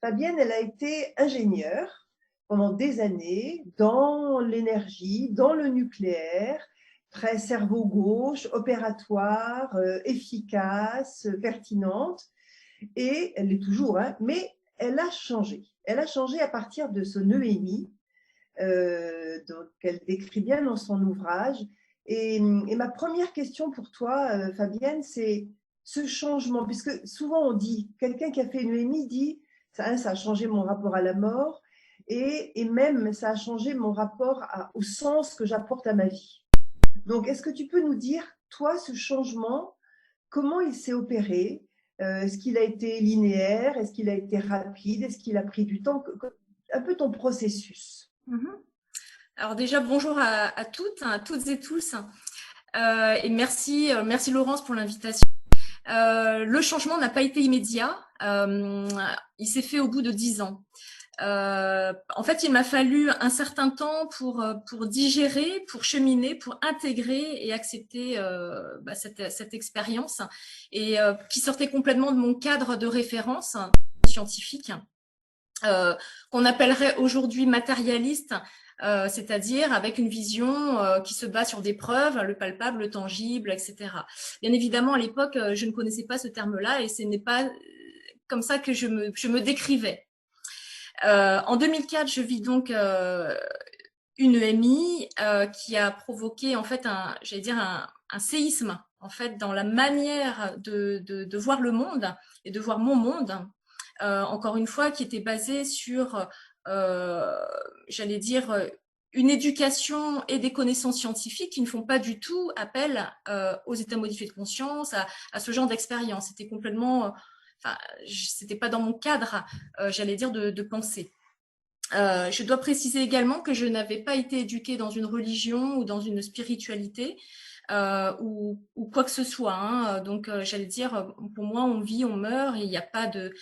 Fabienne, elle a été ingénieure pendant des années dans l'énergie, dans le nucléaire, très cerveau gauche, opératoire, efficace, pertinente. Et elle l'est toujours, hein, mais elle a changé. Elle a changé à partir de son EMI, qu'elle décrit bien dans son ouvrage. Et ma première question pour toi, Fabienne, c'est ce changement, puisque souvent on dit, quelqu'un qui a fait une EMI dit, ça a changé mon rapport à la mort, et même ça a changé mon rapport au sens que j'apporte à ma vie. Donc, est-ce que tu peux nous dire, toi, ce changement, comment il s'est opéré? Est-ce qu'il a été linéaire? Est-ce qu'il a été rapide? Est-ce qu'il a pris du temps? Un peu ton processus. Alors déjà, bonjour à toutes et tous. Et merci Laurence pour l'invitation. Le changement n'a pas été immédiat. Il s'est fait au bout de 10 ans. En fait, il m'a fallu un certain temps pour digérer, pour cheminer, pour intégrer et accepter cette expérience et qui sortait complètement de mon cadre de référence scientifique, qu'on appellerait aujourd'hui matérialiste, c'est-à-dire avec une vision qui se base sur des preuves, le palpable, le tangible, etc. Bien évidemment, à l'époque, je ne connaissais pas ce terme-là et ce n'est pas comme ça que je me décrivais. En 2004, je vis donc une EMI qui a provoqué en fait un séisme en fait dans la manière de voir le monde et de voir mon monde. Encore une fois, qui était basé sur, une éducation et des connaissances scientifiques qui ne font pas du tout appel aux états modifiés de conscience, à ce genre d'expérience. C'était complètement, c'était pas dans mon cadre, de pensée. Je dois préciser également que je n'avais pas été éduquée dans une religion ou dans une spiritualité ou quoi que ce soit. Hein. Donc, pour moi, on vit, on meurt et il n'y a pas de,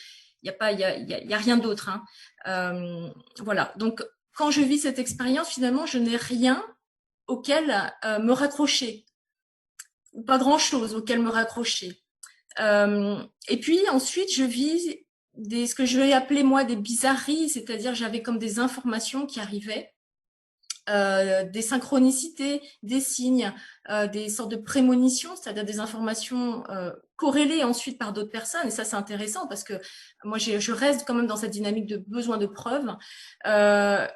il y a rien d'autre. Hein. Voilà. Donc, quand je vis cette expérience, finalement, je n'ai rien auquel me raccrocher, ou pas grand-chose auquel me raccrocher. Et puis ensuite, je vis ce que je vais appeler moi des bizarreries, c'est-à-dire j'avais comme des informations qui arrivaient, des synchronicités, des signes, des sortes de prémonitions, c'est-à-dire des informations corrélées ensuite par d'autres personnes. Et ça, c'est intéressant parce que moi, je reste quand même dans cette dynamique de besoin de preuves,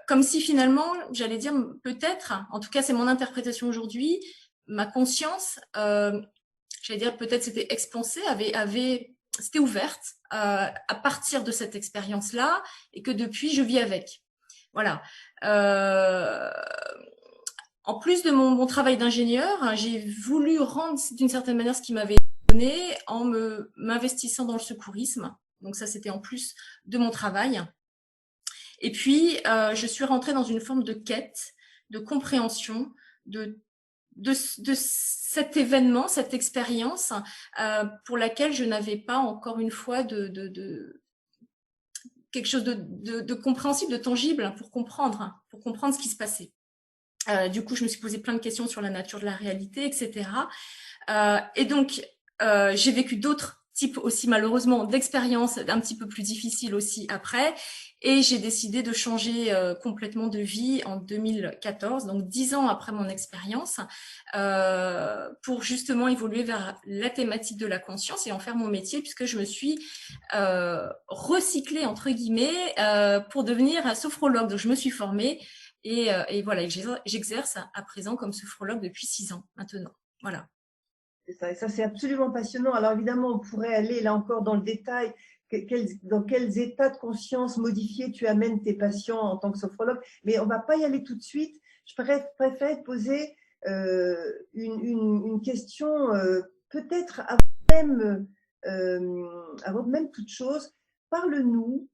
comme si finalement, j'allais dire peut-être, en tout cas, c'est mon interprétation aujourd'hui, ma conscience, peut-être c'était expansée, c'était ouverte à partir de cette expérience-là et que depuis, je vis avec. Voilà. En plus de mon travail d'ingénieur, j'ai voulu rendre d'une certaine manière ce qui m'avait donné en m'investissant dans le secourisme. Donc ça, c'était en plus de mon travail. Et puis, je suis rentrée dans une forme de quête, de compréhension de cet événement, cette expérience pour laquelle je n'avais pas encore une fois quelque chose de compréhensible, de tangible pour comprendre ce qui se passait. Du coup, je me suis posé plein de questions sur la nature de la réalité, etc. Et donc, j'ai vécu d'autres types aussi malheureusement d'expériences un petit peu plus difficiles aussi après. Et j'ai décidé de changer complètement de vie en 2014, donc 10 ans après mon expérience, pour justement évoluer vers la thématique de la conscience et en faire mon métier, puisque je me suis recyclée, entre guillemets, pour devenir sophrologue. Donc, je me suis formée et voilà, j'exerce à présent comme sophrologue depuis 6 ans maintenant. Voilà. Et ça c'est absolument passionnant. Alors évidemment, on pourrait aller là encore dans le détail, dans quels états de conscience modifiés tu amènes tes patients en tant que sophrologue, mais on ne va pas y aller tout de suite. Je préfère poser une question peut-être avant même toute chose. Parle-nous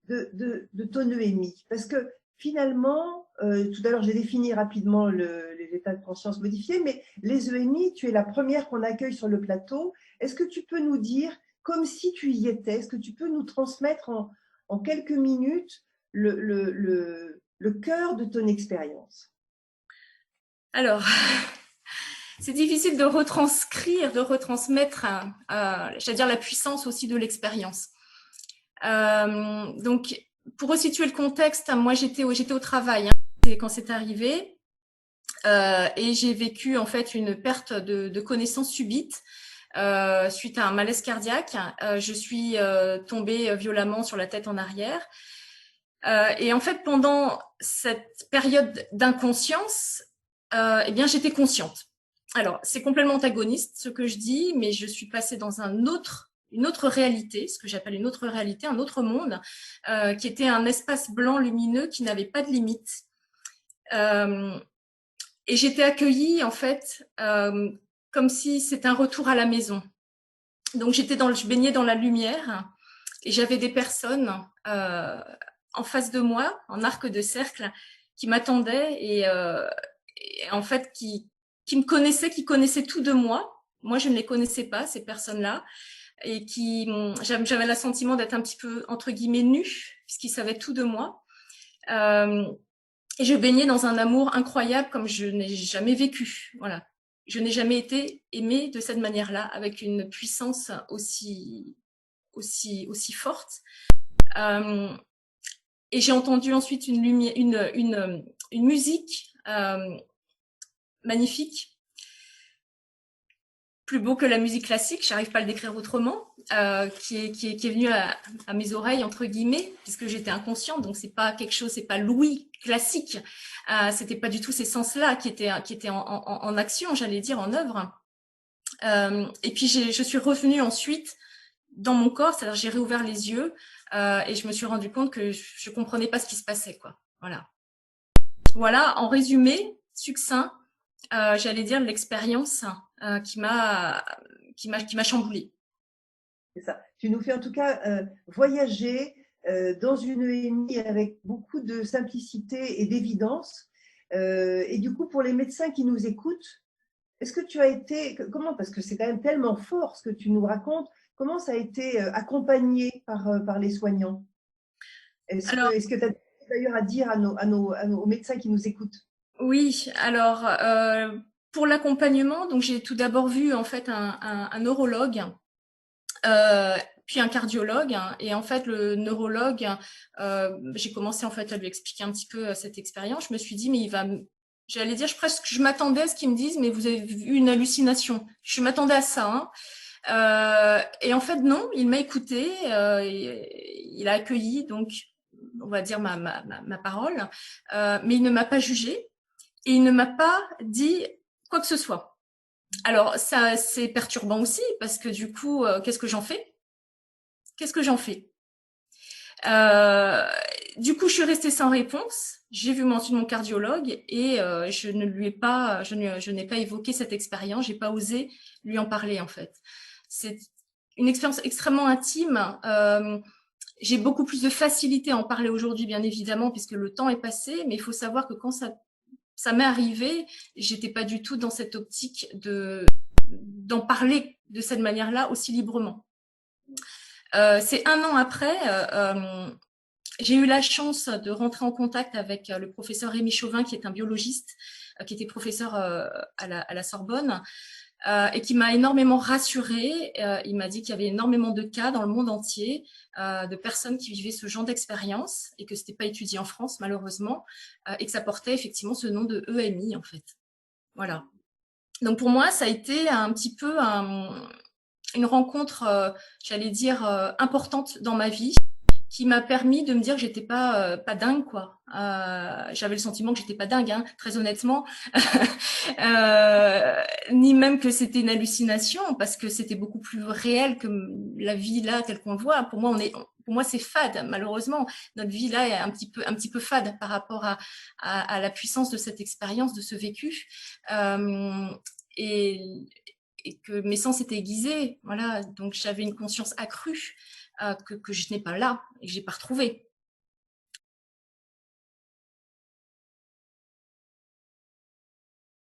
de ton EMI, parce que finalement, tout à l'heure j'ai défini rapidement les états de conscience modifiés, mais les EMI, tu es la première qu'on accueille sur le plateau. Est-ce que tu peux nous dire, comme si tu y étais, est-ce que tu peux nous transmettre en quelques minutes le cœur de ton expérience? Alors, c'est difficile de retranscrire, de retransmettre, la puissance aussi de l'expérience. Donc, pour resituer le contexte, moi j'étais au travail quand c'est arrivé, et j'ai vécu en fait une perte de connaissance subite suite à un malaise cardiaque. Je suis tombée violemment sur la tête en arrière. Et en fait, pendant cette période d'inconscience, eh bien, j'étais consciente. Alors, c'est complètement antagoniste ce que je dis, mais je suis passée dans une autre réalité, ce que j'appelle une autre réalité, un autre monde, qui était un espace blanc lumineux qui n'avait pas de limite. Et j'étais accueillie, en fait, comme si c'était un retour à la maison. Donc, je baignais dans la lumière et j'avais des personnes en face de moi, en arc de cercle, qui m'attendaient et en fait, qui me connaissaient, qui connaissaient tout de moi. Moi, je ne les connaissais pas, ces personnes-là, et j'avais le sentiment d'être un petit peu, entre guillemets, nue, puisqu'ils savaient tout de moi. Et je baignais dans un amour incroyable comme je n'ai jamais vécu. Voilà. Je n'ai jamais été aimée de cette manière-là, avec une puissance aussi forte. Et j'ai entendu ensuite une musique magnifique, plus beau que la musique classique, j'arrive pas à le décrire autrement, qui est venue à mes oreilles entre guillemets, puisque j'étais inconsciente, donc c'est pas l'ouïe classique, c'était pas du tout ces sens-là qui étaient en action, j'allais dire en œuvre. Et puis je suis revenue ensuite dans mon corps, c'est-à-dire j'ai réouvert les yeux et je me suis rendu compte que je comprenais pas ce qui se passait, quoi. Voilà, en résumé, succinct, j'allais dire l'expérience qui m'a chamboulée. C'est ça. Tu nous fais en tout cas voyager dans une EMI avec beaucoup de simplicité et d'évidence. Et du coup, pour les médecins qui nous écoutent, est-ce que tu as été, comment, parce que c'est quand même tellement fort ce que tu nous racontes, comment ça a été accompagné par les soignants? Est-ce que tu as d'ailleurs à dire aux médecins qui nous écoutent? Oui, alors pour l'accompagnement, donc j'ai tout d'abord vu en fait un neurologue, puis un cardiologue, et en fait le neurologue, j'ai commencé en fait à lui expliquer un petit peu cette expérience. Je me suis dit mais j'allais dire je m'attendais à ce qu'il me dise mais vous avez vu une hallucination. Je m'attendais à ça. Et en fait non, il m'a écouté, il a accueilli donc on va dire ma parole, mais il ne m'a pas jugée. Et il ne m'a pas dit quoi que ce soit. Alors, ça, c'est perturbant aussi, parce que du coup, qu'est-ce que j'en fais? Du coup, je suis restée sans réponse. J'ai vu mon cardiologue et je n'ai pas évoqué cette expérience. J'ai pas osé lui en parler, en fait. C'est une expérience extrêmement intime. J'ai beaucoup plus de facilité à en parler aujourd'hui, bien évidemment, puisque le temps est passé. Mais il faut savoir que quand ça m'est arrivé, j'étais pas du tout dans cette optique d'en parler de cette manière-là aussi librement. C'est un an après, j'ai eu la chance de rentrer en contact avec le professeur Rémi Chauvin, qui est un biologiste, qui était professeur à la Sorbonne, et qui m'a énormément rassurée. Il m'a dit qu'il y avait énormément de cas dans le monde entier de personnes qui vivaient ce genre d'expérience et que c'était pas étudié en France malheureusement, et que ça portait effectivement ce nom de EMI en fait. Voilà. Donc pour moi, ça a été un petit peu une rencontre, j'allais dire, importante dans ma vie, qui m'a permis de me dire que j'étais pas dingue, quoi. J'avais le sentiment que j'étais pas dingue, hein, très honnêtement, ni même que c'était une hallucination, parce que c'était beaucoup plus réel que la vie là telle qu'on le voit. Pour moi, c'est fade. Malheureusement, notre vie là est un petit peu fade par rapport à la puissance de cette expérience, de ce vécu, et que mes sens étaient aiguisés. Voilà, donc j'avais une conscience accrue. Que je n'ai pas là et que j'ai pas retrouvé.